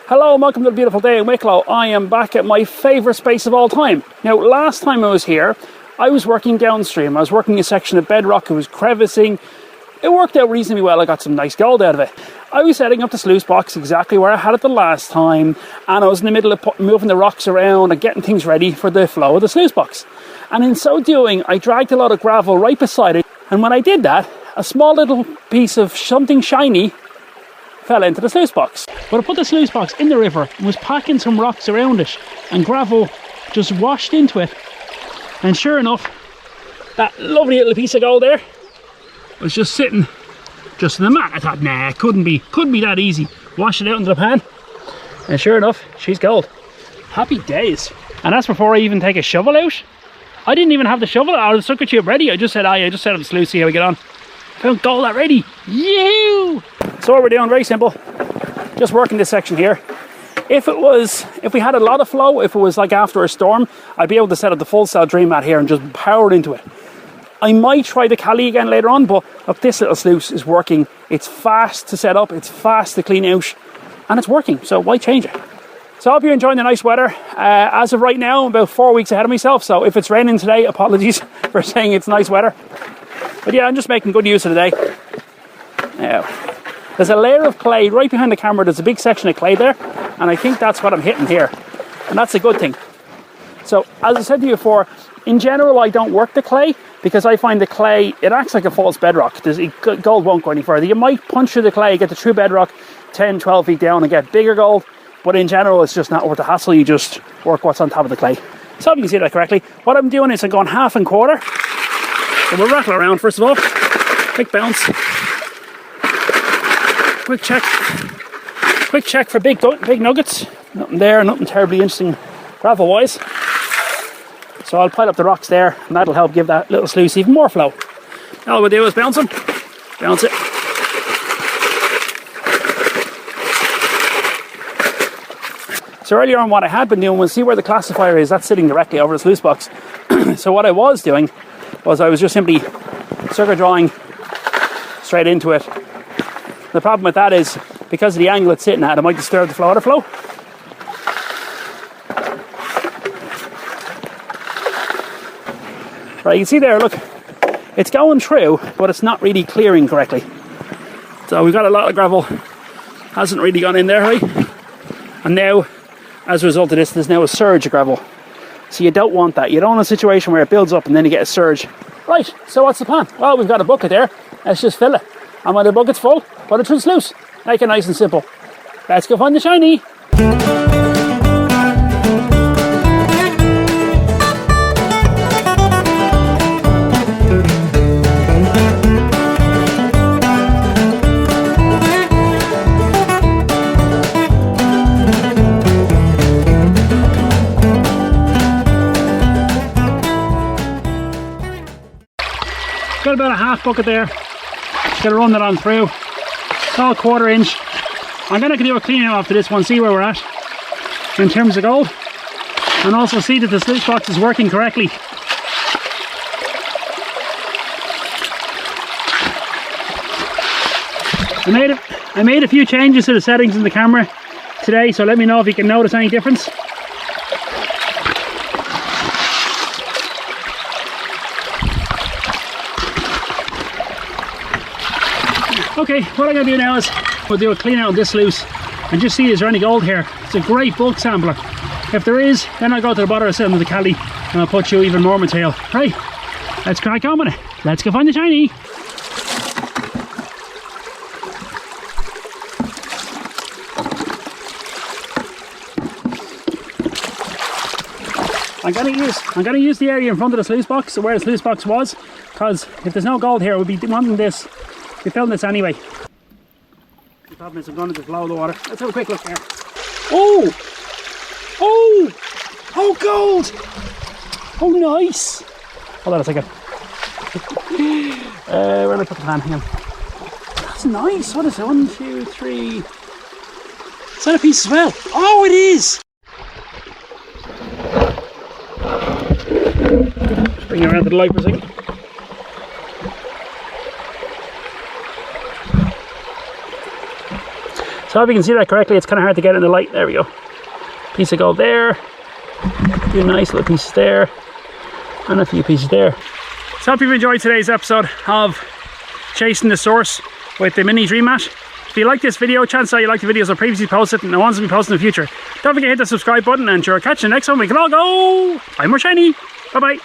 Hello and welcome to the beautiful day in Wicklow. I am back at my favourite space of all time. Now, last time I was here, I was working downstream. I was working a section of bedrock. It was crevicing. It worked out reasonably well. I got some nice gold out of it. I was setting up the sluice box exactly where I had it the last time, and I was in the middle of moving the rocks around and getting things ready for the flow of the sluice box. And in so doing, I dragged a lot of gravel right beside it, and when I did that, a small little piece of something shiny fell into the sluice box. But I put the sluice box in the river and was packing some rocks around it, and gravel just washed into it. And sure enough, that lovely little piece of gold there was just sitting just in the mat. I thought, nah, couldn't be that easy. Wash it out into the pan, and sure enough, she's gold. Happy days. And that's before I even take a shovel out. I didn't even have the shovel. I was stuck with you ready. I just said, I just set up the sluice, see how we get on. Found gold already. Yee-hoo! So what we're doing, very simple. Just working this section here. If we had a lot of flow, if it was like after a storm, I'd be able to set up the full Small Dream Mat here and just power into it. I might try the Cali again later on, but look, this little sluice is working. It's fast to set up, it's fast to clean out, and it's working, so why change it? So I hope you're enjoying the nice weather. As of right now, I'm about 4 weeks ahead of myself, so if it's raining today, apologies for saying it's nice weather. But yeah, I'm just making good use of the day. Now, there's a layer of clay right behind the camera. There's a big section of clay there, and I think that's what I'm hitting here, and that's a good thing. So as I said to you before, in general I don't work the clay because I find the clay, it acts like a false bedrock. Gold won't go any further. You might punch through the clay, get the true bedrock 10, 12 feet down and get bigger gold, but in general it's just not worth the hassle. You just work what's on top of the clay. So if you can see that correctly, what I'm doing is I'm going half and quarter. So we'll rattle around first of all. Quick bounce. Quick check for big nuggets. Nothing there, nothing terribly interesting gravel wise. So I'll pile up the rocks there, and that'll help give that little sluice even more flow. All we'll do is bounce them. Bounce it. So earlier on, what I had been doing was, see where the classifier is, that's sitting directly over the sluice box. So what I was doing was I was just simply circuit drawing straight into it. The problem with that is, because of the angle it's sitting at, it might disturb the water flow. Right, you can see there, look, it's going through, but it's not really clearing correctly. So we've got a lot of gravel, hasn't really gone in there, right? And now, as a result of this, there's now a surge of gravel. So you don't want that. You don't want a situation where it builds up and then you get a surge. Right, so what's the plan? Well, we've got a bucket there. Let's just fill it. And when the bucket's full, put it through the sluice. Make it nice and simple. Let's go find the shiny. Got about a half bucket there. Just gotta run that on through. It's all 1/4 inch. I'm gonna do a clean out after this one, see where we're at in terms of gold, and also see that the sluice box is working correctly. I made a few changes to the settings in the camera today, so let me know if you can notice any difference. Okay, what I'm going to do now is we'll do a clean out of this sluice and just see is there any gold here. It's a great bulk sampler. If there is, then I'll go to the bottom of the Cali and I'll put you even more material. Right, let's crack on with it. Let's go find the shiny. I'm gonna use the area in front of the sluice box, so where the sluice box was, because if there's no gold here, we'll be wanting this. We filmed this anyway. The problem is I'm going to just blow the water. Let's have a quick look there. Oh! Oh! Oh, gold! Oh, nice! Hold on a second. Where did I put the pan? Hang on. That's nice. What is it? 1, 2, 3. Is that a piece as well? Oh, it is! Just bring it around to the light for a second. So So if you can see that correctly, it's kind of hard to get in the light. There we go. Piece of gold there. A few nice little pieces there. And a few pieces there. So I hope you've enjoyed today's episode of Chasing the Source with the mini Dream Mat. If you like this video, chances are you like the videos I previously posted and the ones I'll be posting in the future. Don't forget to hit the subscribe button, and sure, I'll catch you next one. We can all go. I'm more shiny. Bye bye.